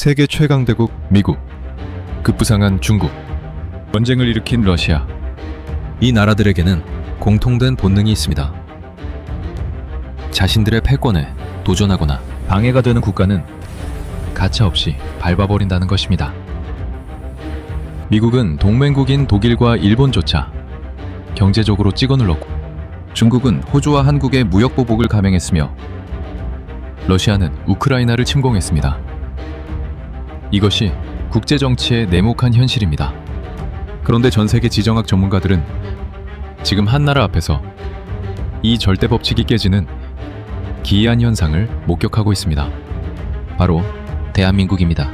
세계 최강대국 미국, 급부상한 중국, 전쟁을 일으킨 러시아. 이 나라들에게는 공통된 본능이 있습니다. 자신들의 패권에 도전하거나 방해가 되는 국가는 가차없이 밟아버린다는 것입니다. 미국은 동맹국인 독일과 일본조차 경제적으로 찍어눌렀고, 중국은 호주와 한국의 무역 보복을 감행했으며 러시아는 우크라이나를 침공했습니다. 이것이 국제정치의 냉혹한 현실입니다. 그런데 전 세계 지정학 전문가들은 지금 한 나라 앞에서 이 절대 법칙이 깨지는 기이한 현상을 목격하고 있습니다. 바로 대한민국입니다.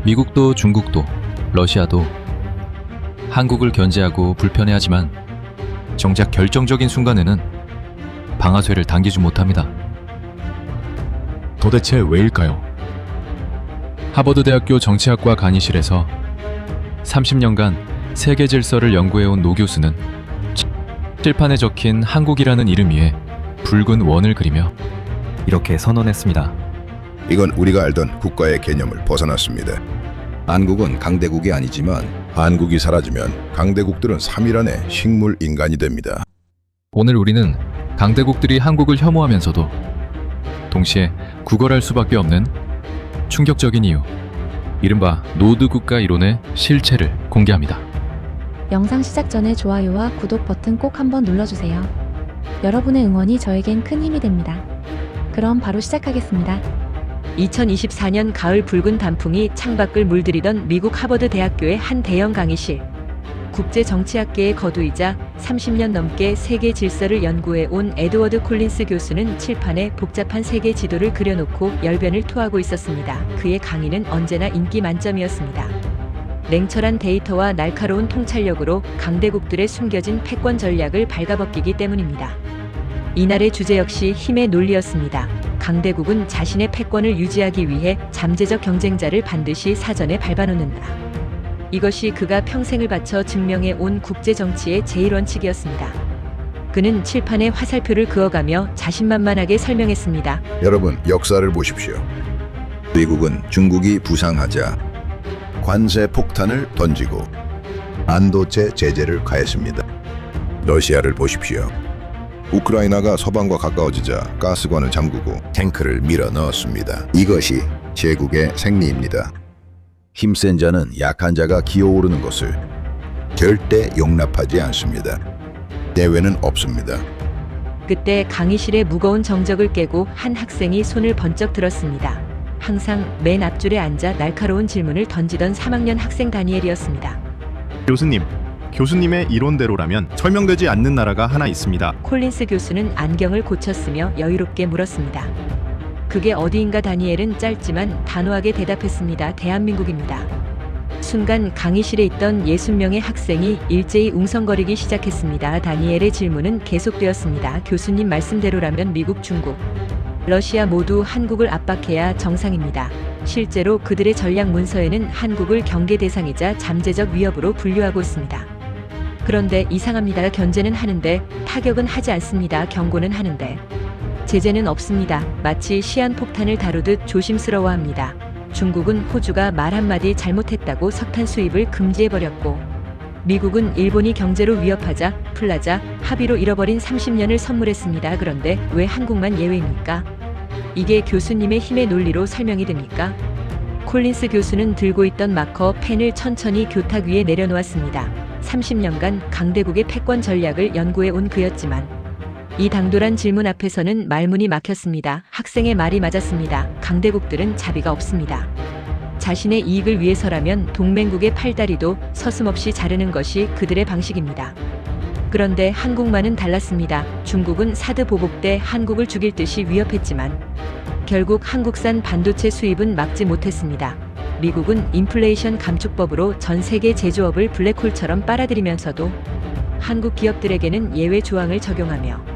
미국도 중국도 러시아도 한국을 견제하고 불편해하지만 정작 결정적인 순간에는 방아쇠를 당기지 못합니다. 도대체 왜일까요? 하버드대학교 정치학과 강의실에서 30년간 세계 질서를 연구해온 노 교수는 칠판에 적힌 한국이라는 이름 위에 붉은 원을 그리며 이렇게 선언했습니다. 이건 우리가 알던 국가의 개념을 벗어났습니다. 한국은 강대국이 아니지만 한국이 사라지면 강대국들은 3일 안에 식물 인간이 됩니다. 오늘 우리는 강대국들이 한국을 혐오하면서도 동시에 구걸할 수밖에 없는 충격적인 이유, 이른바 노드국가 이론의 실체를 공개합니다. 영상 시작 전에 좋아요와 구독 버튼 꼭 한번 눌러주세요. 여러분의 응원이 저에겐 큰 힘이 됩니다. 그럼 바로 시작하겠습니다. 2024년 가을 붉은 단풍이 창밖을 물들이던 미국 하버드 대학교의 한 대형 강의실. 국제정치학계의 거두이자 30년 넘게 세계 질서를 연구해 온 에드워드 콜린스 교수는 칠판에 복잡한 세계 지도를 그려놓고 열변을 토하고 있었습니다. 그의 강의는 언제나 인기 만점이었습니다. 냉철한 데이터와 날카로운 통찰력으로 강대국들의 숨겨진 패권 전략을 발가벗기기 때문입니다. 이날의 주제 역시 힘의 논리였습니다. 강대국은 자신의 패권을 유지하기 위해 잠재적 경쟁자를 반드시 사전에 밟아놓는다. 이것이 그가 평생을 바쳐 증명해 온 국제정치의 제1원칙이었습니다. 그는 칠판에 화살표를 그어가며 자신만만하게 설명했습니다. 여러분, 역사를 보십시오. 미국은 중국이 부상하자 관세 폭탄을 던지고 반도체 제재를 가했습니다. 러시아를 보십시오. 우크라이나가 서방과 가까워지자 가스관을 잠그고 탱크를 밀어 넣었습니다. 이것이 제국의 생리입니다. 힘센 자는 약한 자가 기어오르는 것을 절대 용납하지 않습니다. 대회는 없습니다. 그때 강의실의 무거운 정적을 깨고 한 학생이 손을 번쩍 들었습니다. 항상 맨 앞줄에 앉아 날카로운 질문을 던지던 3학년 학생 다니엘이었습니다. 교수님의 이론대로라면 설명되지 않는 나라가 하나 있습니다. 콜린스 교수는 안경을 고쳤으며 여유롭게 물었습니다. 그게 어디인가? 다니엘은 짧지만 단호하게 대답했습니다. 대한민국입니다. 순간 강의실에 있던 60명의 학생이 일제히 웅성거리기 시작했습니다. 다니엘의 질문은 계속되었습니다. 교수님 말씀대로라면 미국, 중국, 러시아 모두 한국을 압박해야 정상입니다. 실제로 그들의 전략 문서에는 한국을 경계 대상이자 잠재적 위협으로 분류하고 있습니다. 그런데 이상합니다. 견제는 하는데 타격은 하지 않습니다. 경고는 하는데 제재는 없습니다. 마치 시한폭탄을 다루듯 조심스러워합니다. 중국은 호주가 말 한마디 잘못했다고 석탄 수입을 금지해버렸고, 미국은 일본이 경제로 위협하자 플라자 합의로 잃어버린 30년을 선물했습니다. 그런데 왜 한국만 예외입니까? 이게 교수님의 힘의 논리로 설명이 됩니까? 콜린스 교수는 들고 있던 마커 펜을 천천히 교탁 위에 내려놓았습니다. 30년간 강대국의 패권 전략을 연구해 온 그였지만 이 당돌한 질문 앞에서는 말문이 막혔습니다. 학생의 말이 맞았습니다. 강대국들은 자비가 없습니다. 자신의 이익을 위해서라면 동맹국의 팔다리도 서슴없이 자르는 것이 그들의 방식입니다. 그런데 한국만은 달랐습니다. 중국은 사드 보복 때 한국을 죽일 듯이 위협했지만 결국 한국산 반도체 수입은 막지 못했습니다. 미국은 인플레이션 감축법으로 전 세계 제조업을 블랙홀처럼 빨아들이면서도 한국 기업들에게는 예외 조항을 적용하며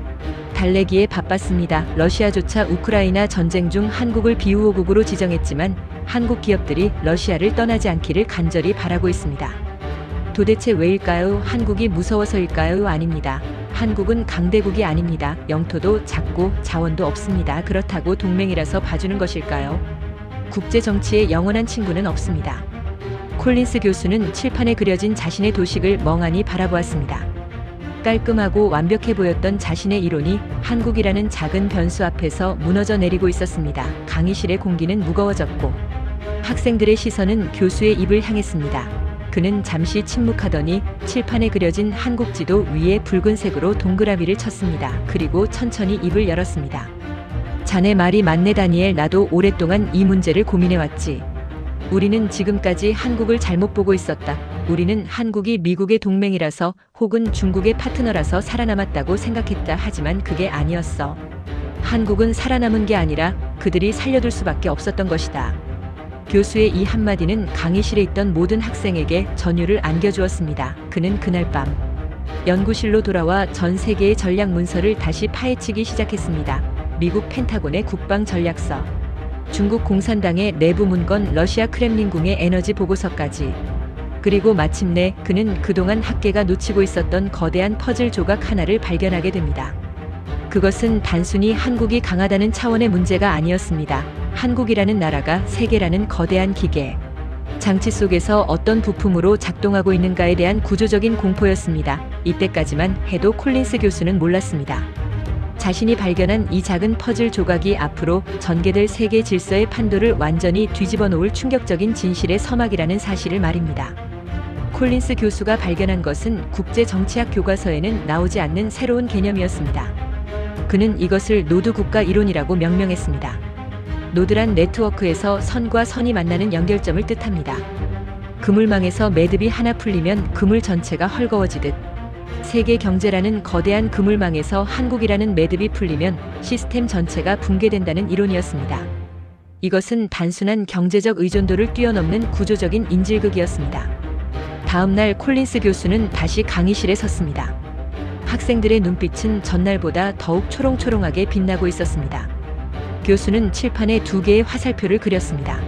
달래기에 바빴습니다. 러시아조차 우크라이나 전쟁 중 한국을 비우호국으로 지정했지만 한국 기업들이 러시아를 떠나지 않기를 간절히 바라고 있습니다. 도대체 왜일까요? 한국이 무서워서일까요? 아닙니다. 한국은 강대국이 아닙니다. 영토도 작고 자원도 없습니다. 그렇다고 동맹이라서 봐주는 것일까요? 국제 정치에 영원한 친구는 없습니다. 콜린스 교수는 칠판에 그려진 자신의 도식을 멍하니 바라보았습니다. 깔끔하고 완벽해 보였던 자신의 이론이 한국이라는 작은 변수 앞에서 무너져 내리고 있었습니다. 강의실의 공기는 무거워졌고 학생들의 시선은 교수의 입을 향했습니다. 그는 잠시 침묵하더니 칠판에 그려진 한국 지도 위에 붉은색으로 동그라미를 쳤습니다. 그리고 천천히 입을 열었습니다. 자네 말이 맞네 다니엘. 나도 오랫동안 이 문제를 고민해왔지. 우리는 지금까지 한국을 잘못 보고 있었다. 우리는 한국이 미국의 동맹이라서 혹은 중국의 파트너라서 살아남았다고 생각했다. 하지만 그게 아니었어. 한국은 살아남은 게 아니라 그들이 살려둘 수밖에 없었던 것이다. 교수의 이 한마디는 강의실에 있던 모든 학생에게 전율을 안겨주었습니다. 그는 그날 밤 연구실로 돌아와 전 세계의 전략 문서를 다시 파헤치기 시작했습니다. 미국 펜타곤의 국방 전략서, 중국 공산당의 내부 문건, 러시아 크렘린궁의 에너지 보고서까지. 그리고 마침내 그는 그동안 학계가 놓치고 있었던 거대한 퍼즐 조각 하나를 발견하게 됩니다. 그것은 단순히 한국이 강하다는 차원의 문제가 아니었습니다. 한국이라는 나라가 세계라는 거대한 기계, 장치 속에서 어떤 부품으로 작동하고 있는가에 대한 구조적인 공포였습니다. 이때까지만 해도 콜린스 교수는 몰랐습니다. 자신이 발견한 이 작은 퍼즐 조각이 앞으로 전개될 세계 질서의 판도를 완전히 뒤집어 놓을 충격적인 진실의 서막이라는 사실을 말입니다. 콜린스 교수가 발견한 것은 국제 정치학 교과서에는 나오지 않는 새로운 개념이었습니다. 그는 이것을 노드 국가 이론이라고 명명했습니다. 노드란 네트워크에서 선과 선이 만나는 연결점을 뜻합니다. 그물망에서 매듭이 하나 풀리면 그물 전체가 헐거워지듯 세계 경제라는 거대한 그물망에서 한국이라는 매듭이 풀리면 시스템 전체가 붕괴된다는 이론이었습니다. 이것은 단순한 경제적 의존도를 뛰어넘는 구조적인 인질극이었습니다. 다음 날 콜린스 교수는 다시 강의실에 섰습니다. 학생들의 눈빛은 전날보다 더욱 초롱초롱하게 빛나고 있었습니다. 교수는 칠판에 두 개의 화살표를 그렸습니다.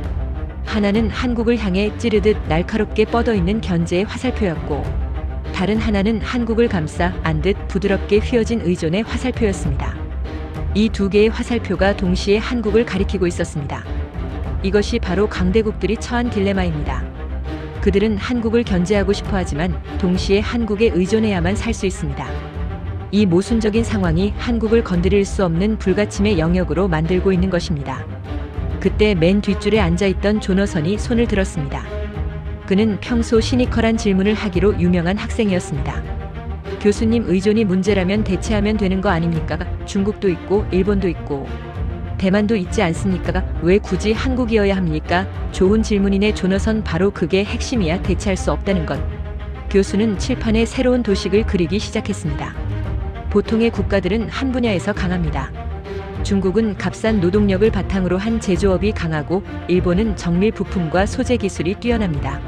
하나는 한국을 향해 찌르듯 날카롭게 뻗어있는 견제의 화살표였고, 다른 하나는 한국을 감싸 안듯 부드럽게 휘어진 의존의 화살표였습니다. 이 두 개의 화살표가 동시에 한국을 가리키고 있었습니다. 이것이 바로 강대국들이 처한 딜레마입니다. 그들은 한국을 견제하고 싶어 하지만 동시에 한국에 의존해야만 살 수 있습니다. 이 모순적인 상황이 한국을 건드릴 수 없는 불가침의 영역으로 만들고 있는 것입니다. 그때 맨 뒷줄에 앉아있던 조너선이 손을 들었습니다. 그는 평소 시니컬한 질문을 하기로 유명한 학생이었습니다. 교수님, 의존이 문제라면 대체하면 되는 거 아닙니까? 중국도 있고 일본도 있고 대만도 있지 않습니까? 왜 굳이 한국이어야 합니까? 좋은 질문이네. 조너선, 바로 그게 핵심이야. 대체할 수 없다는 것. 교수는 칠판에 새로운 도식을 그리기 시작했습니다. 보통의 국가들은 한 분야에서 강합니다. 중국은 값싼 노동력을 바탕으로 한 제조업이 강하고, 일본은 정밀 부품과 소재 기술이 뛰어납니다.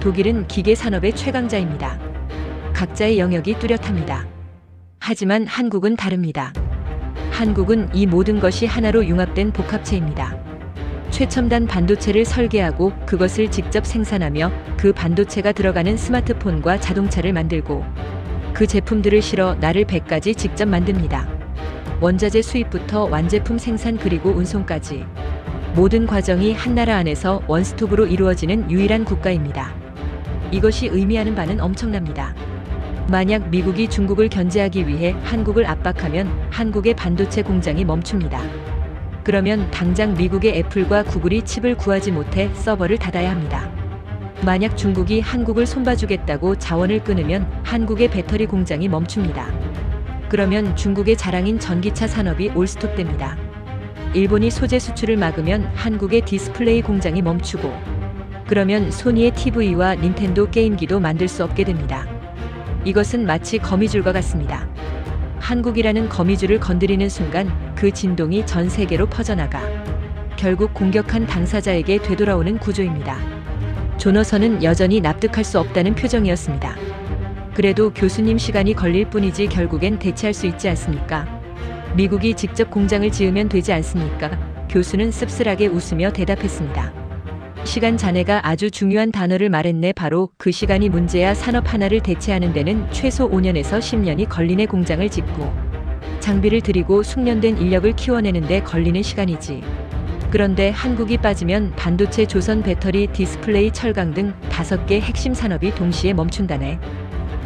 독일은 기계 산업의 최강자입니다. 각자의 영역이 뚜렷합니다. 하지만 한국은 다릅니다. 한국은 이 모든 것이 하나로 융합된 복합체입니다. 최첨단 반도체를 설계하고 그것을 직접 생산하며 그 반도체가 들어가는 스마트폰과 자동차를 만들고 그 제품들을 실어 날을 100까지 직접 만듭니다. 원자재 수입부터 완제품 생산 그리고 운송까지 모든 과정이 한 나라 안에서 원스톱으로 이루어지는 유일한 국가입니다. 이것이 의미하는 바는 엄청납니다. 만약 미국이 중국을 견제하기 위해 한국을 압박하면 한국의 반도체 공장이 멈춥니다. 그러면 당장 미국의 애플과 구글이 칩을 구하지 못해 서버를 닫아야 합니다. 만약 중국이 한국을 손봐주겠다고 자원을 끊으면 한국의 배터리 공장이 멈춥니다. 그러면 중국의 자랑인 전기차 산업이 올스톱됩니다. 일본이 소재 수출을 막으면 한국의 디스플레이 공장이 멈추고, 그러면 소니의 TV와 닌텐도 게임기도 만들 수 없게 됩니다. 이것은 마치 거미줄과 같습니다. 한국이라는 거미줄을 건드리는 순간 그 진동이 전 세계로 퍼져나가 결국 공격한 당사자에게 되돌아오는 구조입니다. 조너선은 여전히 납득할 수 없다는 표정이었습니다. 그래도 교수님, 시간이 걸릴 뿐이지 결국엔 대체할 수 있지 않습니까? 미국이 직접 공장을 지으면 되지 않습니까? 교수는 씁쓸하게 웃으며 대답했습니다. 시간, 자네가 아주 중요한 단어를 말했네. 바로 그 시간이 문제야. 산업 하나를 대체하는 데는 최소 5년에서 10년이 걸리네. 공장을 짓고 장비를 들이고 숙련된 인력을 키워내는데 걸리는 시간이지. 그런데 한국이 빠지면 반도체, 조선, 배터리, 디스플레이, 철강 등 5개 핵심 산업이 동시에 멈춘다네.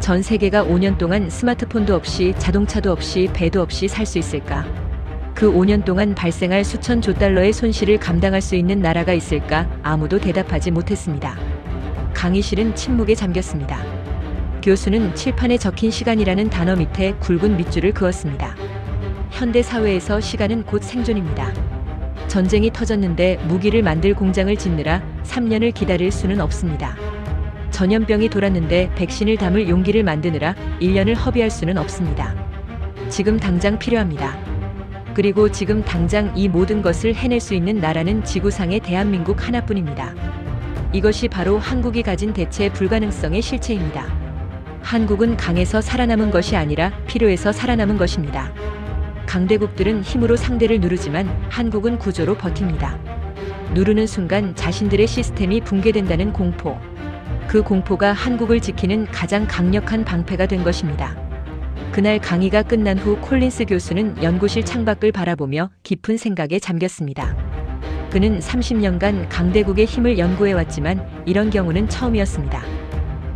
전 세계가 5년 동안 스마트폰도 없이, 자동차도 없이, 배도 없이 살 수 있을까? 그 5년 동안 발생할 수천 조 달러의 손실을 감당할 수 있는 나라가 있을까? 아무도 대답하지 못했습니다. 강의실은 침묵에 잠겼습니다. 교수는 칠판에 적힌 시간이라는 단어 밑에 굵은 밑줄을 그었습니다. 현대 사회에서 시간은 곧 생존입니다. 전쟁이 터졌는데 무기를 만들 공장을 짓느라 3년을 기다릴 수는 없습니다. 전염병이 돌았는데 백신을 담을 용기를 만드느라 1년을 허비할 수는 없습니다. 지금 당장 필요합니다. 그리고 지금 당장 이 모든 것을 해낼 수 있는 나라는 지구상의 대한민국 하나뿐입니다. 이것이 바로 한국이 가진 대체 불가능성의 실체입니다. 한국은 강해서 살아남은 것이 아니라 필요해서 살아남은 것입니다. 강대국들은 힘으로 상대를 누르지만 한국은 구조로 버팁니다. 누르는 순간 자신들의 시스템이 붕괴된다는 공포. 그 공포가 한국을 지키는 가장 강력한 방패가 된 것입니다. 그날 강의가 끝난 후 콜린스 교수는 연구실 창밖을 바라보며 깊은 생각에 잠겼습니다. 그는 30년간 강대국의 힘을 연구해왔지만 이런 경우는 처음이었습니다.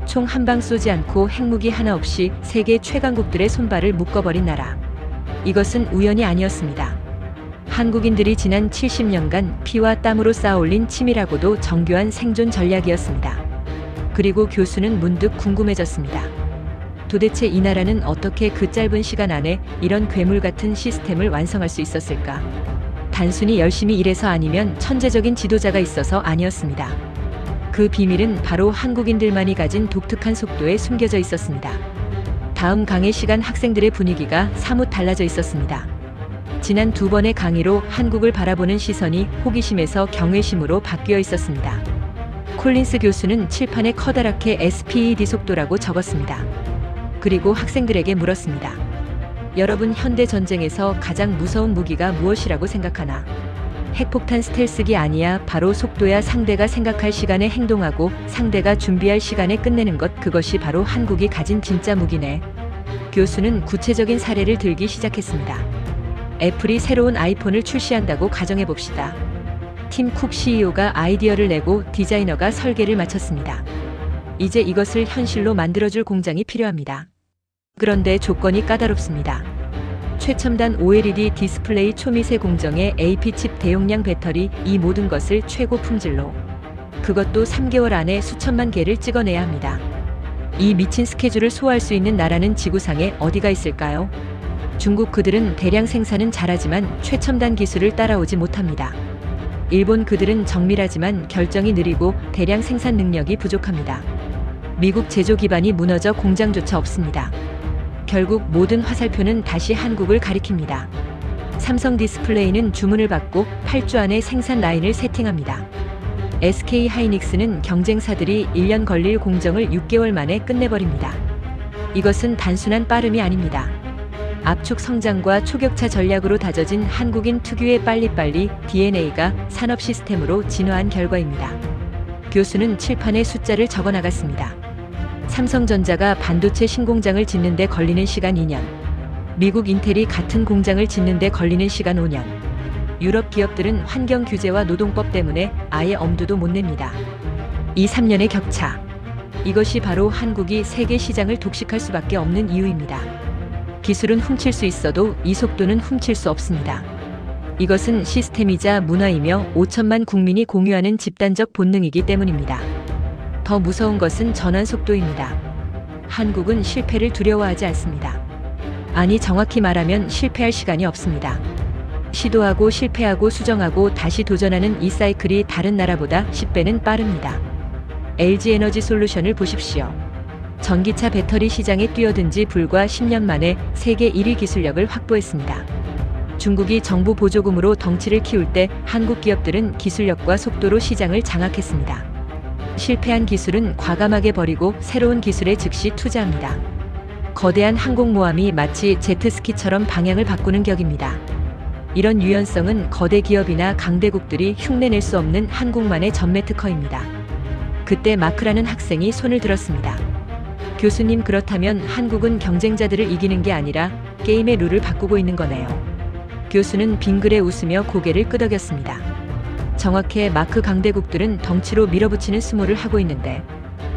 총 한 방 쏘지 않고 핵무기 하나 없이 세계 최강국들의 손발을 묶어버린 나라. 이것은 우연이 아니었습니다. 한국인들이 지난 70년간 피와 땀으로 쌓아올린 치밀하고도 정교한 생존 전략이었습니다. 그리고 교수는 문득 궁금해졌습니다. 도대체 이 나라는 어떻게 그 짧은 시간 안에 이런 괴물 같은 시스템을 완성할 수 있었을까? 단순히 열심히 일해서 아니면 천재적인 지도자가 있어서 아니었습니다. 그 비밀은 바로 한국인들만이 가진 독특한 속도에 숨겨져 있었습니다. 다음 강의 시간 학생들의 분위기가 사뭇 달라져 있었습니다. 지난 2번의 강의로 한국을 바라보는 시선이 호기심에서 경외심으로 바뀌어 있었습니다. 콜린스 교수는 칠판에 커다랗게 SPED 속도라고 적었습니다. 그리고 학생들에게 물었습니다. 여러분, 현대 전쟁에서 가장 무서운 무기가 무엇이라고 생각하나? 핵폭탄 스텔스기 아니야. 바로 속도야. 상대가 생각할 시간에 행동하고 상대가 준비할 시간에 끝내는 것, 그것이 바로 한국이 가진 진짜 무기네. 교수는 구체적인 사례를 들기 시작했습니다. 애플이 새로운 아이폰을 출시한다고 가정해 봅시다. 팀 쿡 CEO가 아이디어를 내고 디자이너가 설계를 마쳤습니다. 이제 이것을 현실로 만들어줄 공장이 필요합니다. 그런데 조건이 까다롭습니다. 최첨단 OLED 디스플레이, 초미세 공정에 AP 칩, 대용량 배터리, 이 모든 것을 최고 품질로. 그것도 3개월 안에 수천만 개를 찍어내야 합니다. 이 미친 스케줄을 소화할 수 있는 나라는 지구상에 어디가 있을까요? 중국, 그들은 대량 생산은 잘하지만 최첨단 기술을 따라오지 못합니다. 일본, 그들은 정밀하지만 결정이 느리고 대량 생산 능력이 부족합니다. 미국, 제조 기반이 무너져 공장조차 없습니다. 결국 모든 화살표는 다시 한국을 가리킵니다. 삼성 디스플레이는 주문을 받고 8주 안에 생산 라인을 세팅합니다. SK 하이닉스는 경쟁사들이 1년 걸릴 공정을 6개월 만에 끝내버립니다. 이것은 단순한 빠름이 아닙니다. 압축 성장과 초격차 전략으로 다져진 한국인 특유의 빨리빨리 DNA가 산업 시스템으로 진화한 결과입니다. 교수는 칠판에 숫자를 적어 나갔습니다. 삼성전자가 반도체 신공장을 짓는 데 걸리는 시간 2년. 미국 인텔이 같은 공장을 짓는 데 걸리는 시간 5년. 유럽 기업들은 환경 규제와 노동법 때문에 아예 엄두도 못 냅니다. 이 3년의 격차. 이것이 바로 한국이 세계 시장을 독식할 수밖에 없는 이유입니다. 기술은 훔칠 수 있어도 이 속도는 훔칠 수 없습니다. 이것은 시스템이자 문화이며 5천만 국민이 공유하는 집단적 본능이기 때문입니다. 더 무서운 것은 전환 속도입니다. 한국은 실패를 두려워하지 않습니다. 아니, 정확히 말하면 실패할 시간이 없습니다. 시도하고 실패하고 수정하고 다시 도전하는 이 사이클이 다른 나라보다 10배는 빠릅니다. LG 에너지 솔루션을 보십시오. 전기차 배터리 시장에 뛰어든 지 불과 10년 만에 세계 1위 기술력을 확보했습니다. 중국이 정부 보조금으로 덩치를 키울 때 한국 기업들은 기술력과 속도로 시장을 장악했습니다. 실패한 기술은 과감하게 버리고 새로운 기술에 즉시 투자합니다. 거대한 항공모함이 마치 제트스키처럼 방향을 바꾸는 격입니다. 이런 유연성은 거대 기업이나 강대국들이 흉내낼 수 없는 한국만의 전매 특허입니다. 그때 마크라는 학생이 손을 들었습니다. 교수님, 그렇다면 한국은 경쟁자들을 이기는 게 아니라 게임의 룰을 바꾸고 있는 거네요. 교수는 빙그레 웃으며 고개를 끄덕였습니다. 정확해 마크 강대국들은 덩치로 밀어붙이는 수모를 하고 있는데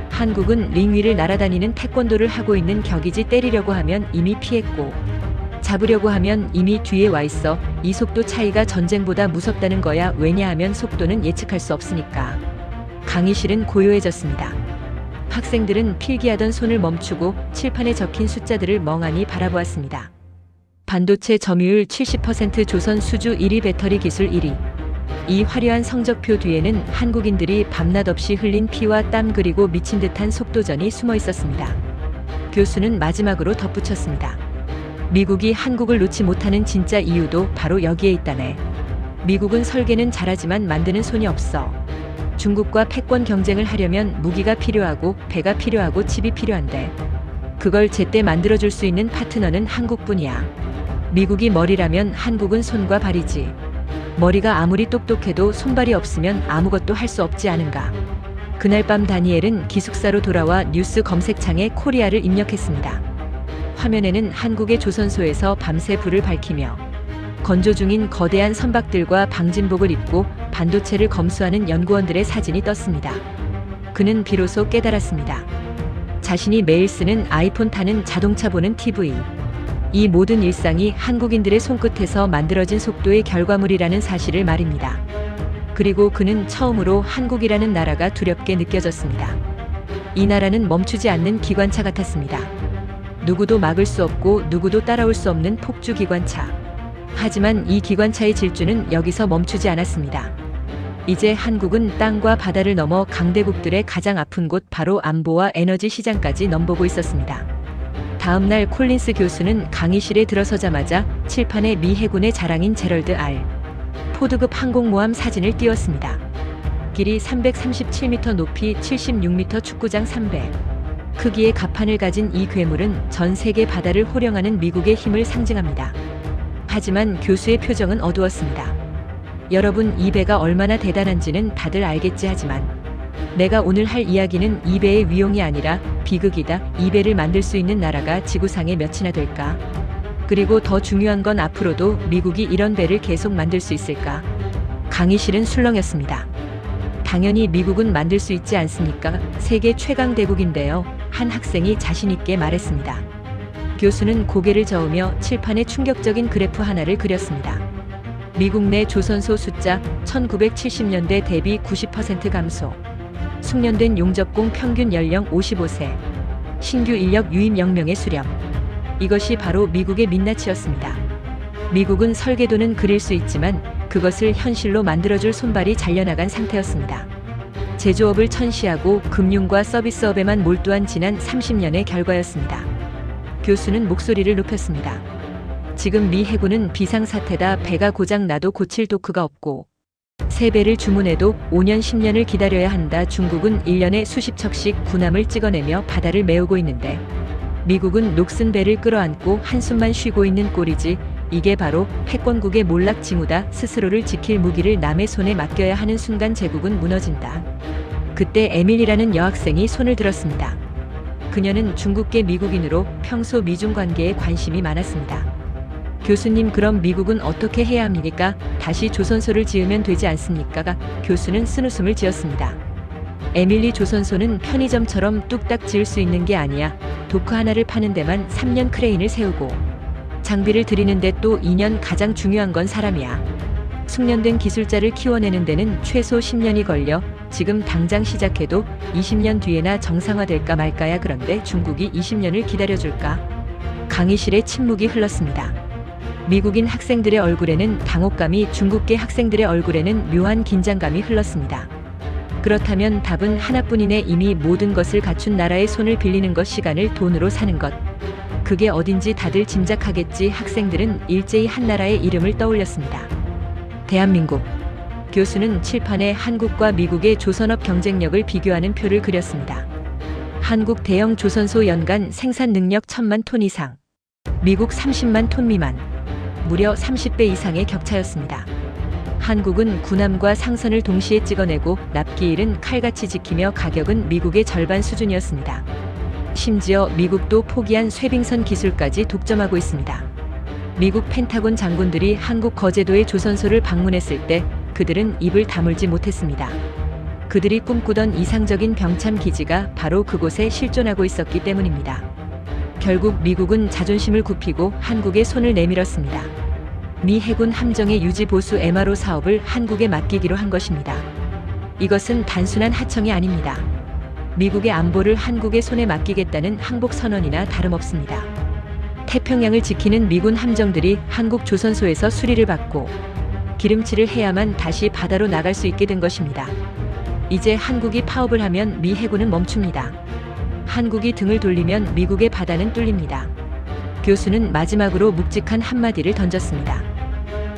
한국은 링 위를 날아다니는 태권도를 하고 있는 격이지 때리려고 하면 이미 피했고 잡으려고 하면 이미 뒤에 와 있어. 이 속도 차이가 전쟁보다 무섭다는 거야. 왜냐하면 속도는 예측할 수 없으니까. 강의실은 고요해졌습니다. 학생들은 필기하던 손을 멈추고 칠판에 적힌 숫자들을 멍하니 바라보았습니다. 반도체 점유율 70%, 조선 수주 1위, 배터리 기술 1위. 이 화려한 성적표 뒤에는 한국인들이 밤낮 없이 흘린 피와 땀 그리고 미친 듯한 속도전이 숨어 있었습니다. 교수는 마지막으로 덧붙였습니다. 미국이 한국을 놓지 못하는 진짜 이유도 바로 여기에 있다네. 미국은 설계는 잘하지만 만드는 손이 없어. 중국과 패권 경쟁을 하려면 무기가 필요하고 배가 필요하고 칩이 필요한데 그걸 제때 만들어줄 수 있는 파트너는 한국뿐이야. 미국이 머리라면 한국은 손과 발이지. 머리가 아무리 똑똑해도 손발이 없으면 아무것도 할 수 없지 않은가. 그날 밤 다니엘은 기숙사로 돌아와 뉴스 검색창에 코리아를 입력했습니다. 화면에는 한국의 조선소에서 밤새 불을 밝히며 건조 중인 거대한 선박들과 방진복을 입고 반도체를 검수하는 연구원들의 사진이 떴습니다. 그는 비로소 깨달았습니다. 자신이 매일 쓰는 아이폰 타는 자동차 보는 TV. 이 모든 일상이 한국인들의 손끝에서 만들어진 속도의 결과물이라는 사실을 말입니다. 그리고 그는 처음으로 한국이라는 나라가 두렵게 느껴졌습니다. 이 나라는 멈추지 않는 기관차 같았습니다. 누구도 막을 수 없고 누구도 따라올 수 없는 폭주 기관차. 하지만 이 기관차의 질주는 여기서 멈추지 않았습니다. 이제 한국은 땅과 바다를 넘어 강대국들의 가장 아픈 곳 바로 안보와 에너지 시장까지 넘보고 있었습니다. 다음 날 콜린스 교수는 강의실에 들어서자마자 칠판에 미 해군의 자랑인 제럴드 R. 포드급 항공모함 사진을 띄웠습니다. 길이 337m, 높이 76m, 축구장 300. 크기의 갑판을 가진 이 괴물은 전 세계 바다를 호령하는 미국의 힘을 상징합니다. 하지만 교수의 표정은 어두웠습니다. 여러분, 이 배가 얼마나 대단한지는 다들 알겠지. 하지만 내가 오늘 할 이야기는 이 배의 위용이 아니라 비극이다. 이 배를 만들 수 있는 나라가 지구상에 몇이나 될까? 그리고 더 중요한 건 앞으로도 미국이 이런 배를 계속 만들 수 있을까? 강의실은 술렁였습니다. 당연히 미국은 만들 수 있지 않습니까? 세계 최강 대국인데요. 한 학생이 자신 있게 말했습니다. 교수는 고개를 저으며 칠판에 충격적인 그래프 하나를 그렸습니다. 미국 내 조선소 숫자 1970년대 대비 90% 감소. 숙련된 용접공 평균 연령 55세. 신규 인력 유입 0명의 수렴. 이것이 바로 미국의 민낯이었습니다. 미국은 설계도는 그릴 수 있지만 그것을 현실로 만들어줄 손발이 잘려나간 상태였습니다. 제조업을 천시하고 금융과 서비스업에만 몰두한 지난 30년의 결과였습니다. 교수는 목소리를 높였습니다. 지금 미 해군은 비상사태다. 배가 고장 나도 고칠 도크가 없고 새 배를 주문해도 5년 10년을 기다려야 한다. 중국은 1년에 수십 척씩 군함을 찍어내며 바다를 메우고 있는데 미국은 녹슨 배를 끌어안고 한숨만 쉬고 있는 꼴이지. 이게 바로 패권국의 몰락 징후다. 스스로를 지킬 무기를 남의 손에 맡겨야 하는 순간 제국은 무너진다. 그때 에밀이라는 여학생이 손을 들었습니다. 그녀는 중국계 미국인으로 평소 미중 관계에 관심이 많았습니다. 교수님, 그럼 미국은 어떻게 해야 합니까? 다시 조선소를 지으면 되지 않습니까? 교수는 쓴웃음을 지었습니다. 에밀리, 조선소는 편의점처럼 뚝딱 지을 수 있는 게 아니야. 도크 하나를 파는 데만 3년 크레인을 세우고 장비를 들이는데 또 2년. 가장 중요한 건 사람이야. 숙련된 기술자를 키워내는 데는 최소 10년이 걸려. 지금 당장 시작해도 20년 뒤에나 정상화될까 말까야. 그런데 중국이 20년을 기다려줄까? 강의실에 침묵이 흘렀습니다. 미국인 학생들의 얼굴에는 당혹감이, 중국계 학생들의 얼굴에는 묘한 긴장감이 흘렀습니다. 그렇다면 답은 하나뿐이네. 이미 모든 것을 갖춘 나라의 손을 빌리는 것, 시간을 돈으로 사는 것. 그게 어딘지 다들 짐작하겠지. 학생들은 일제히 한 나라의 이름을 떠올렸습니다. 대한민국. 교수는 칠판에 한국과 미국의 조선업 경쟁력을 비교하는 표를 그렸습니다. 한국 대형 조선소 연간 생산 능력 1000만 톤 이상, 미국 30만 톤 미만, 무려 30배 이상의 격차였습니다. 한국은 군함과 상선을 동시에 찍어내고 납기일은 칼같이 지키며 가격은 미국의 절반 수준이었습니다. 심지어 미국도 포기한 쇄빙선 기술까지 독점하고 있습니다. 미국 펜타곤 장군들이 한국 거제도의 조선소를 방문했을 때 그들은 입을 다물지 못했습니다. 그들이 꿈꾸던 이상적인 병참 기지가 바로 그곳에 실존하고 있었기 때문입니다. 결국 미국은 자존심을 굽히고 한국에 손을 내밀었습니다. 미 해군 함정의 유지 보수 MRO 사업을 한국에 맡기기로 한 것입니다. 이것은 단순한 하청이 아닙니다. 미국의 안보를 한국의 손에 맡기겠다는 항복 선언이나 다름없습니다. 태평양을 지키는 미군 함정들이 한국 조선소에서 수리를 받고 기름칠을 해야만 다시 바다로 나갈 수 있게 된 것입니다. 이제 한국이 파업을 하면 미 해군은 멈춥니다. 한국이 등을 돌리면 미국의 바다는 뚫립니다. 교수는 마지막으로 묵직한 한마디를 던졌습니다.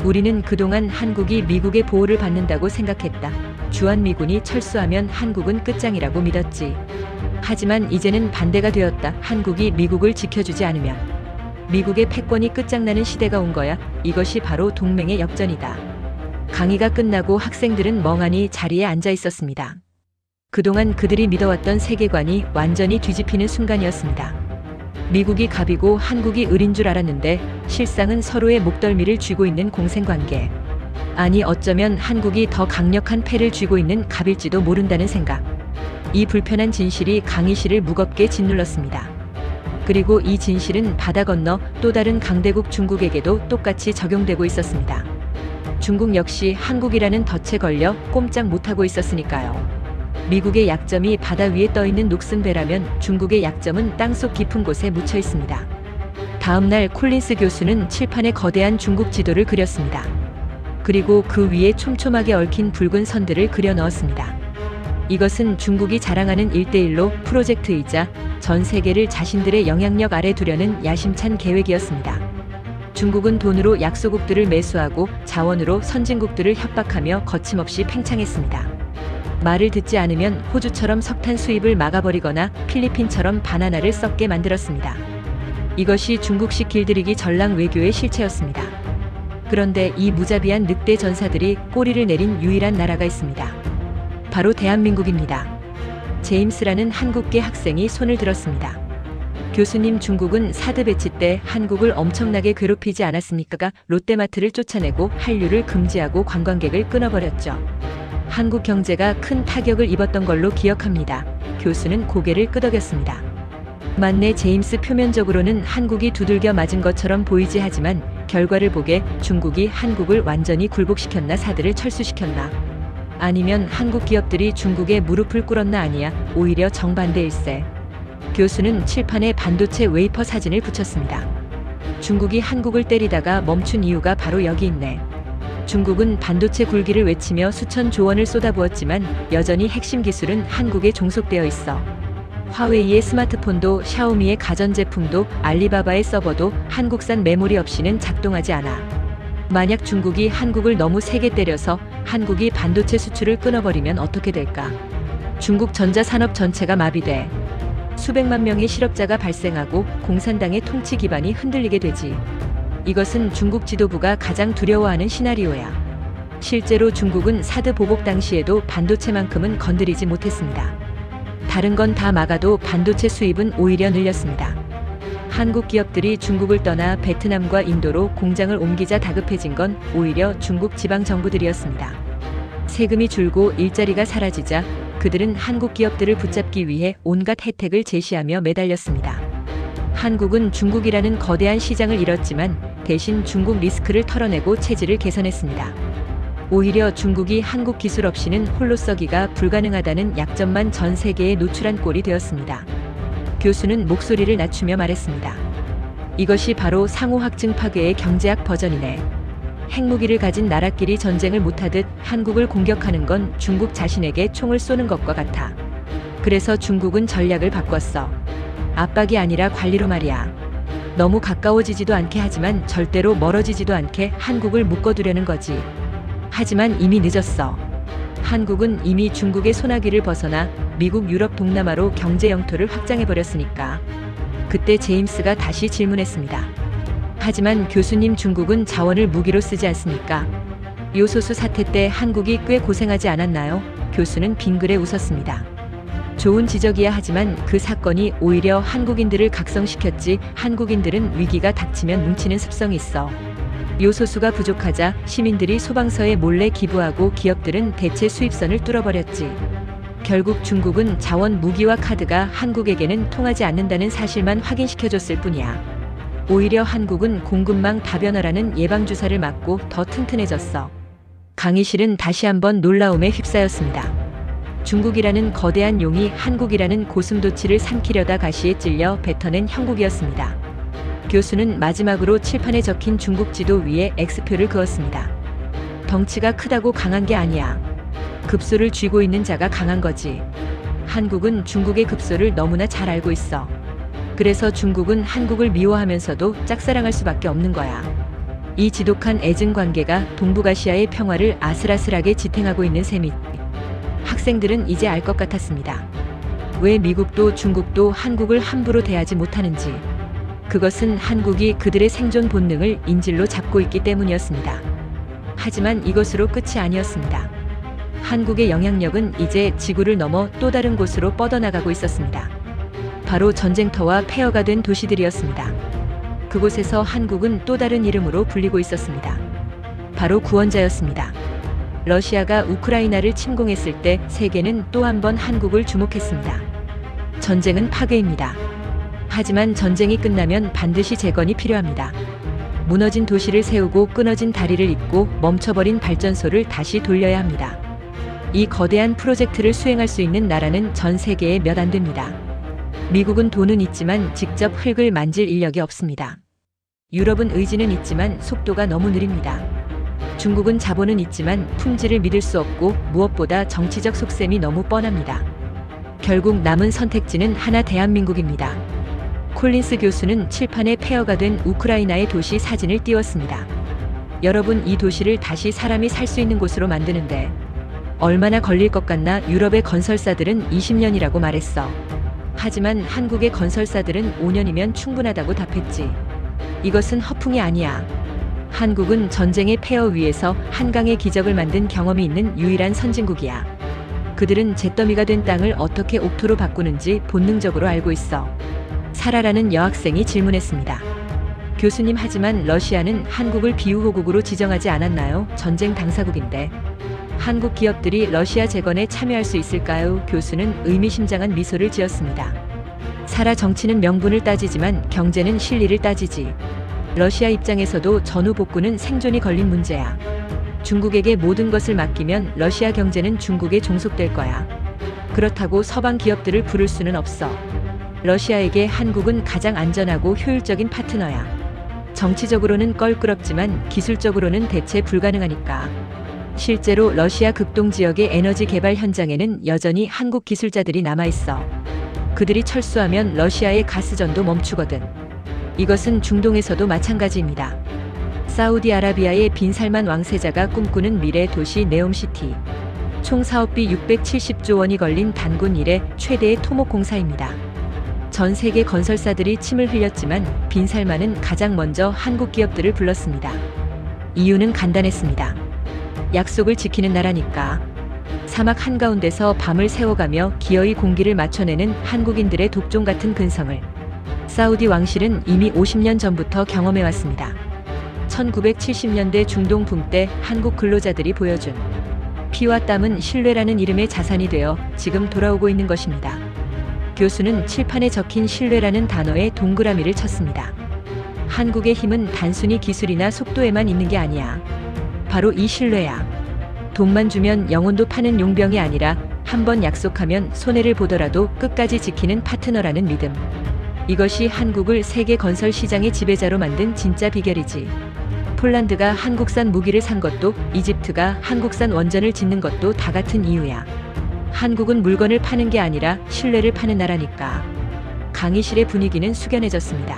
우리는 그동안 한국이 미국의 보호를 받는다고 생각했다. 주한미군이 철수하면 한국은 끝장이라고 믿었지. 하지만 이제는 반대가 되었다. 한국이 미국을 지켜주지 않으면 미국의 패권이 끝장나는 시대가 온 거야. 이것이 바로 동맹의 역전이다. 강의가 끝나고 학생들은 멍하니 자리에 앉아 있었습니다. 그동안 그들이 믿어왔던 세계관이 완전히 뒤집히는 순간이었습니다. 미국이 갑이고 한국이 을인 줄 알았는데 실상은 서로의 목덜미를 쥐고 있는 공생관계. 아니 어쩌면 한국이 더 강력한 패를 쥐고 있는 갑일지도 모른다는 생각. 이 불편한 진실이 강희실을 무겁게 짓눌렀습니다. 그리고 이 진실은 바다 건너 또 다른 강대국 중국에게도 똑같이 적용되고 있었습니다. 중국 역시 한국이라는 덫에 걸려 꼼짝 못하고 있었으니까요. 미국의 약점이 바다 위에 떠있는 녹슨 배라면 중국의 약점은 땅속 깊은 곳에 묻혀 있습니다. 다음 날 콜린스 교수는 칠판에 거대한 중국 지도를 그렸습니다. 그리고 그 위에 촘촘하게 얽힌 붉은 선들을 그려 넣었습니다. 이것은 중국이 자랑하는 1:1로 프로젝트이자 전 세계를 자신들의 영향력 아래 두려는 야심찬 계획이었습니다. 중국은 돈으로 약소국들을 매수하고 자원으로 선진국들을 협박하며 거침없이 팽창했습니다. 말을 듣지 않으면 호주처럼 석탄 수입을 막아버리거나 필리핀처럼 바나나를 썩게 만들었습니다. 이것이 중국식 길들이기 전랑 외교의 실체였습니다. 그런데 이 무자비한 늑대 전사들이 꼬리를 내린 유일한 나라가 있습니다. 바로 대한민국입니다. 제임스라는 한국계 학생이 손을 들었습니다. 교수님, 중국은 사드 배치 때 한국을 엄청나게 괴롭히지 않았습니까? 롯데마트를 쫓아내고 한류를 금지하고 관광객을 끊어버렸죠. 한국 경제가 큰 타격을 입었던 걸로 기억합니다. 교수는 고개를 끄덕였습니다. 맞네, 제임스. 표면적으로는 한국이 두들겨 맞은 것처럼 보이지 하지만 결과를 보게 중국이 한국을 완전히 굴복시켰나, 사드를 철수시켰나, 아니면 한국 기업들이 중국에 무릎을 꿇었나. 아니야, 오히려 정반대일세. 교수는 칠판에 반도체 웨이퍼 사진을 붙였습니다. 중국이 한국을 때리다가 멈춘 이유가 바로 여기 있네. 중국은 반도체 굴기를 외치며 수천조 원을 쏟아부었지만 여전히 핵심 기술은 한국에 종속되어 있어. 화웨이의 스마트폰도 샤오미의 가전제품도 알리바바의 서버도 한국산 메모리 없이는 작동하지 않아. 만약 중국이 한국을 너무 세게 때려서 한국이 반도체 수출을 끊어버리면 어떻게 될까? 중국 전자산업 전체가 마비돼 수백만 명의 실업자가 발생하고 공산당의 통치 기반이 흔들리게 되지. 이것은 중국 지도부가 가장 두려워하는 시나리오야. 실제로 중국은 사드 보복 당시에도 반도체만큼은 건드리지 못했습니다. 다른 건 다 막아도 반도체 수입은 오히려 늘렸습니다. 한국 기업들이 중국을 떠나 베트남과 인도로 공장을 옮기자 다급해진 건 오히려 중국 지방 정부들이었습니다. 세금이 줄고 일자리가 사라지자 그들은 한국 기업들을 붙잡기 위해 온갖 혜택을 제시하며 매달렸습니다. 한국은 중국이라는 거대한 시장을 잃었지만 대신 중국 리스크를 털어내고 체질을 개선했습니다. 오히려 중국이 한국 기술 없이는 홀로 서기가 불가능하다는 약점만 전 세계에 노출한 꼴이 되었습니다. 교수는 목소리를 낮추며 말했습니다. 이것이 바로 상호 확증 파괴의 경제학 버전이네. 핵무기를 가진 나라끼리 전쟁을 못하듯 한국을 공격하는 건 중국 자신에게 총을 쏘는 것과 같아. 그래서 중국은 전략을 바꿨어. 압박이 아니라 관리로 말이야. 너무 가까워지지도 않게 하지만 절대로 멀어지지도 않게 한국을 묶어두려는 거지. 하지만 이미 늦었어. 한국은 이미 중국의 소나기를 벗어나 미국, 유럽, 동남아로 경제 영토를 확장해버렸으니까. 그때 제임스가 다시 질문했습니다. 하지만 교수님, 중국은 자원을 무기로 쓰지 않습니까? 요소수 사태 때 한국이 꽤 고생하지 않았나요? 교수는 빙그레 웃었습니다. 좋은 지적이야. 하지만 그 사건이 오히려 한국인들을 각성시켰지. 한국인들은 위기가 닥치면 뭉치는 습성이 있어. 요소수가 부족하자 시민들이 소방서에 몰래 기부하고 기업들은 대체 수입선을 뚫어버렸지. 결국 중국은 자원 무기와 카드가 한국에게는 통하지 않는다는 사실만 확인시켜줬을 뿐이야. 오히려 한국은 공급망 다변화라는 예방주사를 맞고 더 튼튼해졌어. 강의실은 다시 한번 놀라움에 휩싸였습니다. 중국이라는 거대한 용이 한국이라는 고슴도치를 삼키려다 가시에 찔려 뱉어낸 형국이었습니다. 교수는 마지막으로 칠판에 적힌 중국 지도 위에 X표를 그었습니다. 덩치가 크다고 강한 게 아니야. 급소를 쥐고 있는 자가 강한 거지. 한국은 중국의 급소를 너무나 잘 알고 있어. 그래서 중국은 한국을 미워하면서도 짝사랑할 수밖에 없는 거야. 이 지독한 애증 관계가 동북아시아의 평화를 아슬아슬하게 지탱하고 있는 셈이지. 학생들은 이제 알 것 같았습니다. 왜 미국도 중국도 한국을 함부로 대하지 못하는지. 그것은 한국이 그들의 생존 본능을 인질로 잡고 있기 때문이었습니다. 하지만 이것으로 끝이 아니었습니다. 한국의 영향력은 이제 지구를 넘어 또 다른 곳으로 뻗어나가고 있었습니다. 바로 전쟁터와 폐허가 된 도시들이었습니다. 그곳에서 한국은 또 다른 이름으로 불리고 있었습니다. 바로 구원자였습니다. 러시아가 우크라이나를 침공했을 때 세계는 또 한 번 한국을 주목했습니다. 전쟁은 파괴입니다. 하지만 전쟁이 끝나면 반드시 재건이 필요합니다. 무너진 도시를 세우고 끊어진 다리를 잇고 멈춰버린 발전소를 다시 돌려야 합니다. 이 거대한 프로젝트를 수행할 수 있는 나라는 전 세계에 몇 안 됩니다. 미국은 돈은 있지만 직접 흙을 만질 인력이 없습니다. 유럽은 의지는 있지만 속도가 너무 느립니다. 중국은 자본은 있지만 품질을 믿을 수 없고 무엇보다 정치적 속셈이 너무 뻔합니다. 결국 남은 선택지는 하나 대한민국입니다. 콜린스 교수는 칠판에 폐허가 된 우크라이나의 도시 사진을 띄웠습니다. 여러분, 이 도시를 다시 사람이 살 수 있는 곳으로 만드는데 얼마나 걸릴 것 같나? 유럽의 건설사들은 20년이라고 말했어. 하지만 한국의 건설사들은 5년이면 충분하다고 답했지. 이것은 허풍이 아니야. 한국은 전쟁의 폐허 위에서 한강의 기적을 만든 경험이 있는 유일한 선진국이야. 그들은 잿더미가 된 땅을 어떻게 옥토로 바꾸는지 본능적으로 알고 있어. 사라라는 여학생이 질문했습니다. 교수님, 하지만 러시아는 한국을 비우호국으로 지정하지 않았나요? 전쟁 당사국인데. 한국 기업들이 러시아 재건에 참여할 수 있을까요? 교수는 의미심장한 미소를 지었습니다. 사라, 정치는 명분을 따지지만 경제는 실리를 따지지. 러시아 입장에서도 전후 복구는 생존이 걸린 문제야. 중국에게 모든 것을 맡기면 러시아 경제는 중국에 종속될 거야. 그렇다고 서방 기업들을 부를 수는 없어. 러시아에게 한국은 가장 안전하고 효율적인 파트너야. 정치적으로는 껄끄럽지만 기술적으로는 대체 불가능하니까. 실제로 러시아 극동 지역의 에너지 개발 현장에는 여전히 한국 기술자들이 남아있어. 그들이 철수하면 러시아의 가스전도 멈추거든. 이것은 중동에서도 마찬가지입니다. 사우디아라비아의 빈살만 왕세자가 꿈꾸는 미래 도시 네옴시티. 총 사업비 670조 원이 걸린 단군 이래 최대의 토목 공사입니다. 전 세계 건설사들이 침을 흘렸지만 빈살만은 가장 먼저 한국 기업들을 불렀습니다. 이유는 간단했습니다. 약속을 지키는 나라니까. 사막 한가운데서 밤을 새워가며 기어이 공기를 맞춰내는 한국인들의 독종 같은 근성을 사우디 왕실은 이미 50년 전부터 경험해왔습니다. 1970년대 중동 붐 때 한국 근로자들이 보여준 피와 땀은 신뢰라는 이름의 자산이 되어 지금 돌아오고 있는 것입니다. 교수는 칠판에 적힌 신뢰라는 단어에 동그라미를 쳤습니다. 한국의 힘은 단순히 기술이나 속도에만 있는 게 아니야. 바로 이 신뢰야. 돈만 주면 영혼도 파는 용병이 아니라 한번 약속하면 손해를 보더라도 끝까지 지키는 파트너라는 믿음. 이것이 한국을 세계 건설 시장의 지배자로 만든 진짜 비결이지. 폴란드가 한국산 무기를 산 것도, 이집트가 한국산 원전을 짓는 것도 다 같은 이유야. 한국은 물건을 파는 게 아니라 신뢰를 파는 나라니까. 강의실의 분위기는 숙연해졌습니다.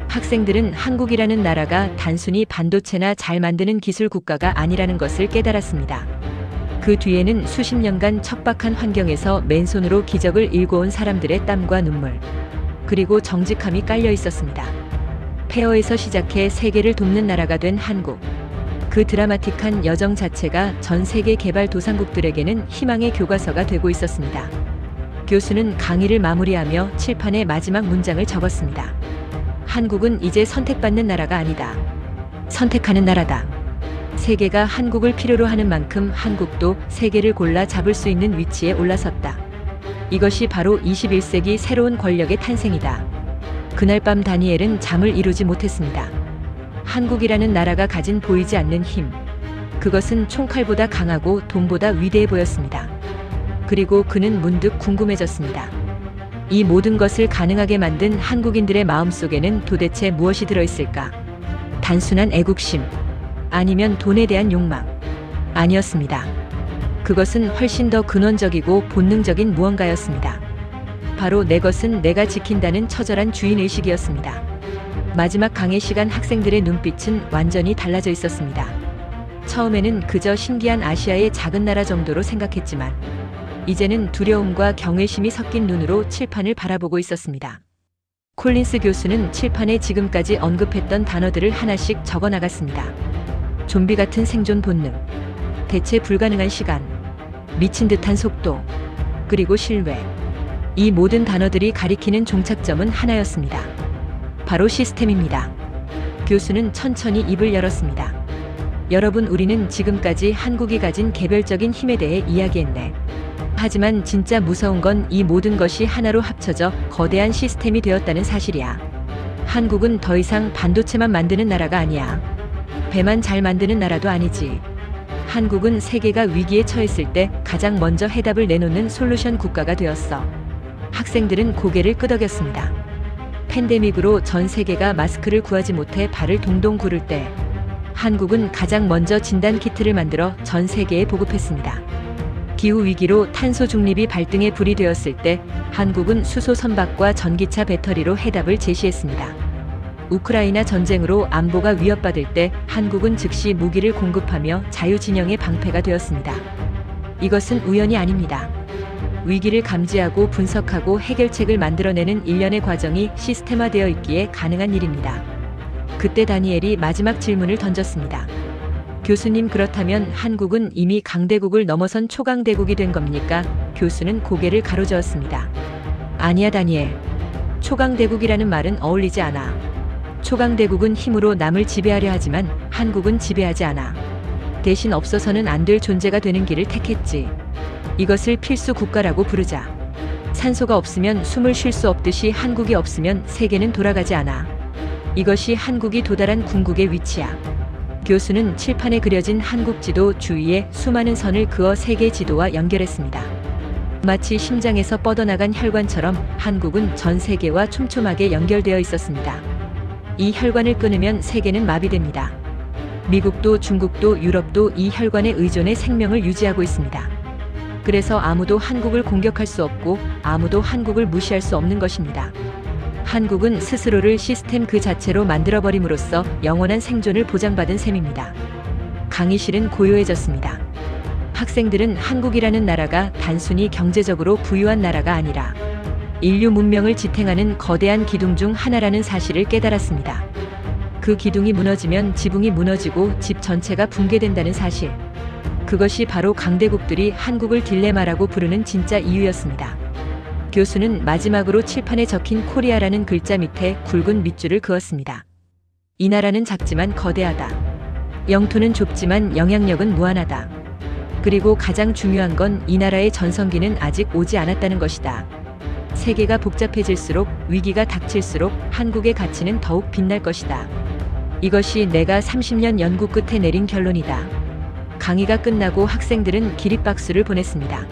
학생들은 한국이라는 나라가 단순히 반도체나 잘 만드는 기술 국가가 아니라는 것을 깨달았습니다. 그 뒤에는 수십 년간 척박한 환경에서 맨손으로 기적을 일궈온 사람들의 땀과 눈물, 그리고 정직함이 깔려 있었습니다. 폐허에서 시작해 세계를 돕는 나라가 된 한국. 그 드라마틱한 여정 자체가 전 세계 개발도상국들에게는 희망의 교과서가 되고 있었습니다. 교수는 강의를 마무리하며 칠판에 마지막 문장을 적었습니다. 한국은 이제 선택받는 나라가 아니다. 선택하는 나라다. 세계가 한국을 필요로 하는 만큼 한국도 세계를 골라 잡을 수 있는 위치에 올라섰다. 이것이 바로 21세기 새로운 권력의 탄생이다. 그날 밤 다니엘은 잠을 이루지 못했습니다. 한국이라는 나라가 가진 보이지 않는 힘. 그것은 총칼보다 강하고 돈보다 위대해 보였습니다. 그리고 그는 문득 궁금해졌습니다. 이 모든 것을 가능하게 만든 한국인들의 마음속에는 도대체 무엇이 들어있을까? 단순한 애국심, 아니면 돈에 대한 욕망? 아니었습니다. 그것은 훨씬 더 근원적이고 본능적인 무언가였습니다. 바로 내 것은 내가 지킨다는 처절한 주인의식이었습니다. 마지막 강의 시간 학생들의 눈빛은 완전히 달라져 있었습니다. 처음에는 그저 신기한 아시아의 작은 나라 정도로 생각했지만 이제는 두려움과 경외심이 섞인 눈으로 칠판을 바라보고 있었습니다. 콜린스 교수는 칠판에 지금까지 언급했던 단어들을 하나씩 적어 나갔습니다. 좀비 같은 생존 본능, 대체 불가능한 시간, 미친 듯한 속도, 그리고 신뢰. 이 모든 단어들이 가리키는 종착점은 하나였습니다. 바로 시스템입니다. 교수는 천천히 입을 열었습니다. 여러분, 우리는 지금까지 한국이 가진 개별적인 힘에 대해 이야기했네. 하지만 진짜 무서운 건 이 모든 것이 하나로 합쳐져 거대한 시스템이 되었다는 사실이야. 한국은 더 이상 반도체만 만드는 나라가 아니야. 배만 잘 만드는 나라도 아니지. 한국은 세계가 위기에 처했을 때 가장 먼저 해답을 내놓는 솔루션 국가가 되었어. 학생들은 고개를 끄덕였습니다. 팬데믹으로 전 세계가 마스크를 구하지 못해 발을 동동 구를 때 한국은 가장 먼저 진단 키트를 만들어 전 세계에 보급했습니다. 기후위기로 탄소 중립이 발등에 불이 되었을 때 한국은 수소 선박과 전기차 배터리로 해답을 제시했습니다. 우크라이나 전쟁으로 안보가 위협받을 때 한국은 즉시 무기를 공급하며 자유진영의 방패가 되었습니다. 이것은 우연이 아닙니다. 위기를 감지하고 분석하고 해결책을 만들어내는 일련의 과정이 시스템화되어 있기에 가능한 일입니다. 그때 다니엘이 마지막 질문을 던졌습니다. 교수님, 그렇다면 한국은 이미 강대국을 넘어선 초강대국이 된 겁니까? 교수는 고개를 가로저었습니다. 아니야, 다니엘. 초강대국이라는 말은 어울리지 않아. 초강대국은 힘으로 남을 지배하려 하지만 한국은 지배하지 않아. 대신 없어서는 안 될 존재가 되는 길을 택했지. 이것을 필수 국가라고 부르자. 산소가 없으면 숨을 쉴 수 없듯이 한국이 없으면 세계는 돌아가지 않아. 이것이 한국이 도달한 궁극의 위치야. 교수는 칠판에 그려진 한국 지도 주위에 수많은 선을 그어 세계 지도와 연결했습니다. 마치 심장에서 뻗어나간 혈관처럼 한국은 전 세계와 촘촘하게 연결되어 있었습니다. 이 혈관을 끊으면 세계는 마비됩니다. 미국도 중국도 유럽도 이 혈관에 의존해 생명을 유지하고 있습니다. 그래서 아무도 한국을 공격할 수 없고 아무도 한국을 무시할 수 없는 것입니다. 한국은 스스로를 시스템 그 자체로 만들어버림으로써 영원한 생존을 보장받은 셈입니다. 강의실은 고요해졌습니다. 학생들은 한국이라는 나라가 단순히 경제적으로 부유한 나라가 아니라 인류 문명을 지탱하는 거대한 기둥 중 하나라는 사실을 깨달았습니다. 그 기둥이 무너지면 지붕이 무너지고 집 전체가 붕괴된다는 사실. 그것이 바로 강대국들이 한국을 딜레마라고 부르는 진짜 이유였습니다. 교수는 마지막으로 칠판에 적힌 코리아라는 글자 밑에 굵은 밑줄을 그었습니다. 이 나라는 작지만 거대하다. 영토는 좁지만 영향력은 무한하다. 그리고 가장 중요한 건 이 나라의 전성기는 아직 오지 않았다는 것이다. 세계가 복잡해질수록, 위기가 닥칠수록 한국의 가치는 더욱 빛날 것이다. 이것이 내가 30년 연구 끝에 내린 결론이다. 강의가 끝나고 학생들은 기립박수를 보냈습니다.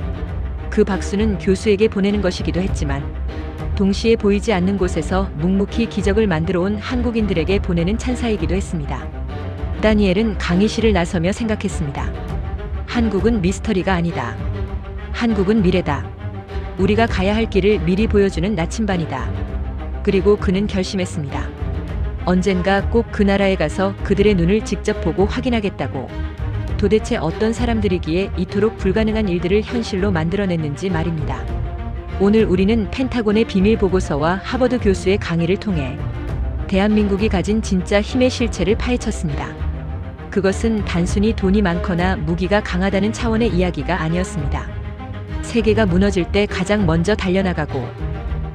그 박수는 교수에게 보내는 것이기도 했지만 동시에 보이지 않는 곳에서 묵묵히 기적을 만들어 온 한국인들에게 보내는 찬사이기도 했습니다. 다니엘은 강의실을 나서며 생각했습니다. 한국은 미스터리가 아니다. 한국은 미래다. 우리가 가야 할 길을 미리 보여주는 나침반이다. 그리고 그는 결심했습니다. 언젠가 꼭 그 나라에 가서 그들의 눈을 직접 보고 확인하겠다고. 도대체 어떤 사람들이기에 이토록 불가능한 일들을 현실로 만들어냈는지 말입니다. 오늘 우리는 펜타곤의 비밀 보고서와 하버드 교수의 강의를 통해 대한민국이 가진 진짜 힘의 실체를 파헤쳤습니다. 그것은 단순히 돈이 많거나 무기가 강하다는 차원의 이야기가 아니었습니다. 세계가 무너질 때 가장 먼저 달려나가고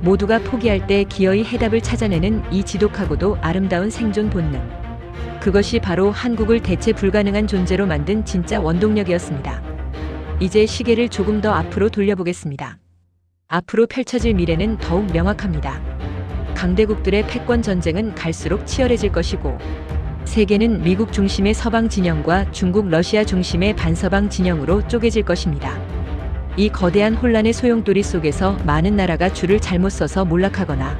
모두가 포기할 때 기어이 해답을 찾아내는 이 지독하고도 아름다운 생존 본능. 그것이 바로 한국을 대체 불가능한 존재로 만든 진짜 원동력이었습니다. 이제 시계를 조금 더 앞으로 돌려보겠습니다. 앞으로 펼쳐질 미래는 더욱 명확합니다. 강대국들의 패권 전쟁은 갈수록 치열해질 것이고, 세계는 미국 중심의 서방 진영과 중국, 러시아 중심의 반서방 진영으로 쪼개질 것입니다. 이 거대한 혼란의 소용돌이 속에서 많은 나라가 줄을 잘못 서서 몰락하거나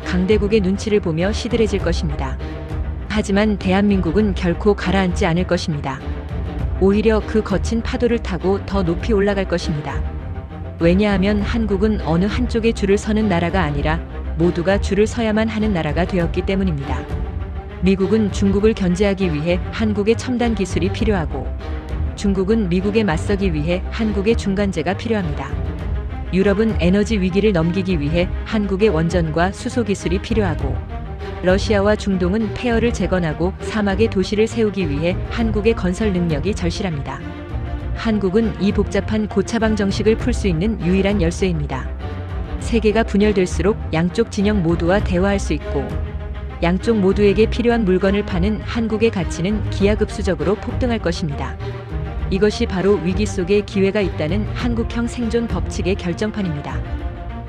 강대국의 눈치를 보며 시들해질 것입니다. 하지만 대한민국은 결코 가라앉지 않을 것입니다. 오히려 그 거친 파도를 타고 더 높이 올라갈 것입니다. 왜냐하면 한국은 어느 한쪽에 줄을 서는 나라가 아니라 모두가 줄을 서야만 하는 나라가 되었기 때문입니다. 미국은 중국을 견제하기 위해 한국의 첨단 기술이 필요하고, 중국은 미국에 맞서기 위해 한국의 중간재가 필요합니다. 유럽은 에너지 위기를 넘기기 위해 한국의 원전과 수소 기술이 필요하고, 러시아와 중동은 폐허를 재건하고 사막의 도시를 세우기 위해 한국의 건설 능력이 절실합니다. 한국은 이 복잡한 고차방 정식을 풀 수 있는 유일한 열쇠입니다. 세계가 분열될수록 양쪽 진영 모두와 대화할 수 있고, 양쪽 모두에게 필요한 물건을 파는 한국의 가치는 기하급수적으로 폭등할 것입니다. 이것이 바로 위기 속에 기회가 있다는 한국형 생존 법칙의 결정판입니다.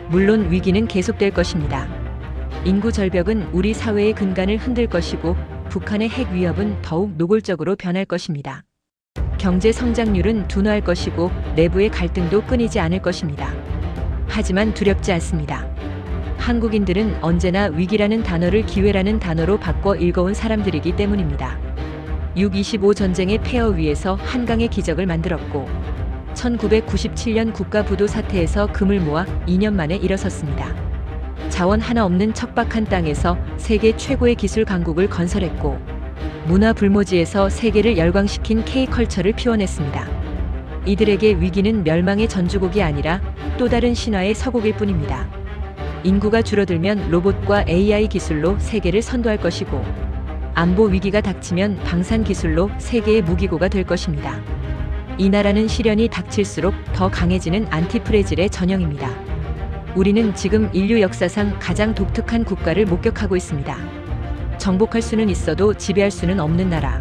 물론 위기는 계속될 것입니다. 인구 절벽은 우리 사회의 근간을 흔들 것이고, 북한의 핵 위협은 더욱 노골적으로 변할 것입니다. 경제 성장률은 둔화할 것이고, 내부의 갈등도 끊이지 않을 것입니다. 하지만 두렵지 않습니다. 한국인들은 언제나 위기라는 단어를 기회라는 단어로 바꿔 읽어온 사람들이기 때문입니다. 6.25 전쟁의 폐허 위에서 한강의 기적을 만들었고, 1997년 국가부도 사태에서 금을 모아 2년 만에 일어섰습니다. 자원 하나 없는 척박한 땅에서 세계 최고의 기술 강국을 건설했고, 문화 불모지에서 세계를 열광시킨 K컬처를 피워냈습니다. 이들에게 위기는 멸망의 전주곡이 아니라 또 다른 신화의 서곡일 뿐입니다. 인구가 줄어들면 로봇과 AI 기술로 세계를 선도할 것이고, 안보 위기가 닥치면 방산 기술로 세계의 무기고가 될 것입니다. 이 나라는 시련이 닥칠수록 더 강해지는 안티프레질의 전형입니다. 우리는 지금 인류 역사상 가장 독특한 국가를 목격하고 있습니다. 정복할 수는 있어도 지배할 수는 없는 나라.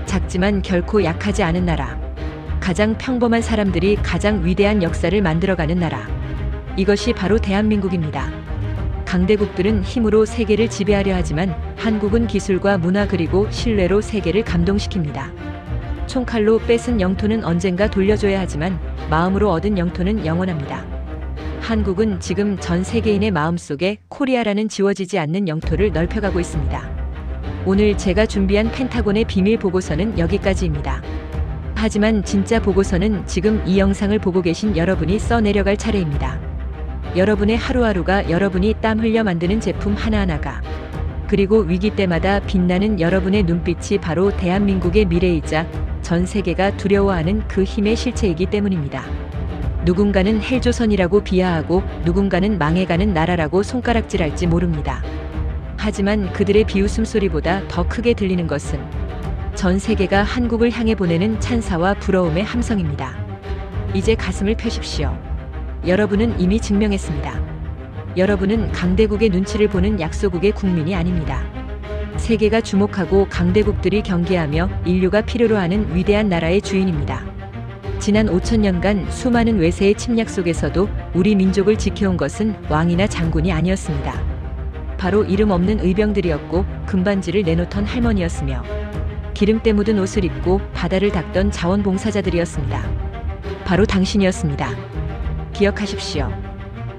작지만 결코 약하지 않은 나라. 가장 평범한 사람들이 가장 위대한 역사를 만들어가는 나라. 이것이 바로 대한민국입니다. 강대국들은 힘으로 세계를 지배하려 하지만 한국은 기술과 문화 그리고 신뢰로 세계를 감동시킵니다. 총칼로 뺏은 영토는 언젠가 돌려줘야 하지만 마음으로 얻은 영토는 영원합니다. 한국은 지금 전 세계인의 마음속에 코리아라는 지워지지 않는 영토를 넓혀가고 있습니다. 오늘 제가 준비한 펜타곤의 비밀 보고서는 여기까지입니다. 하지만 진짜 보고서는 지금 이 영상을 보고 계신 여러분이 써내려갈 차례입니다. 여러분의 하루하루가, 여러분이 땀 흘려 만드는 제품 하나하나가, 그리고 위기 때마다 빛나는 여러분의 눈빛이 바로 대한민국의 미래이자 전 세계가 두려워하는 그 힘의 실체이기 때문입니다. 누군가는 헬조선이라고 비하하고 누군가는 망해가는 나라라고 손가락질할지 모릅니다. 하지만 그들의 비웃음 소리보다 더 크게 들리는 것은 전 세계가 한국을 향해 보내는 찬사와 부러움의 함성입니다. 이제 가슴을 펴십시오. 여러분은 이미 증명했습니다. 여러분은 강대국의 눈치를 보는 약소국의 국민이 아닙니다. 세계가 주목하고 강대국들이 경계하며 인류가 필요로 하는 위대한 나라의 주인입니다. 지난 5,000년간 수많은 외세의 침략 속에서도 우리 민족을 지켜온 것은 왕이나 장군이 아니었습니다. 바로 이름 없는 의병들이었고, 금반지를 내놓던 할머니였으며, 기름때 묻은 옷을 입고 바다를 닦던 자원봉사자들이었습니다. 바로 당신이었습니다. 기억하십시오.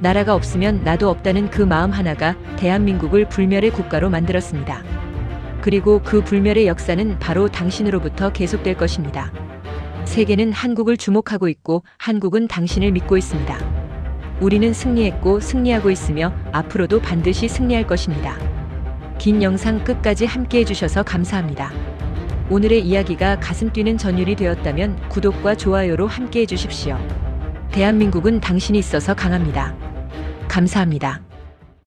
나라가 없으면 나도 없다는 그 마음 하나가 대한민국을 불멸의 국가로 만들었습니다. 그리고 그 불멸의 역사는 바로 당신으로부터 계속될 것입니다. 세계는 한국을 주목하고 있고 한국은 당신을 믿고 있습니다. 우리는 승리했고 승리하고 있으며 앞으로도 반드시 승리할 것입니다. 긴 영상 끝까지 함께 해주셔서 감사합니다. 오늘의 이야기가 가슴 뛰는 전율이 되었다면 구독과 좋아요로 함께 해주십시오. 대한민국은 당신이 있어서 강합니다. 감사합니다.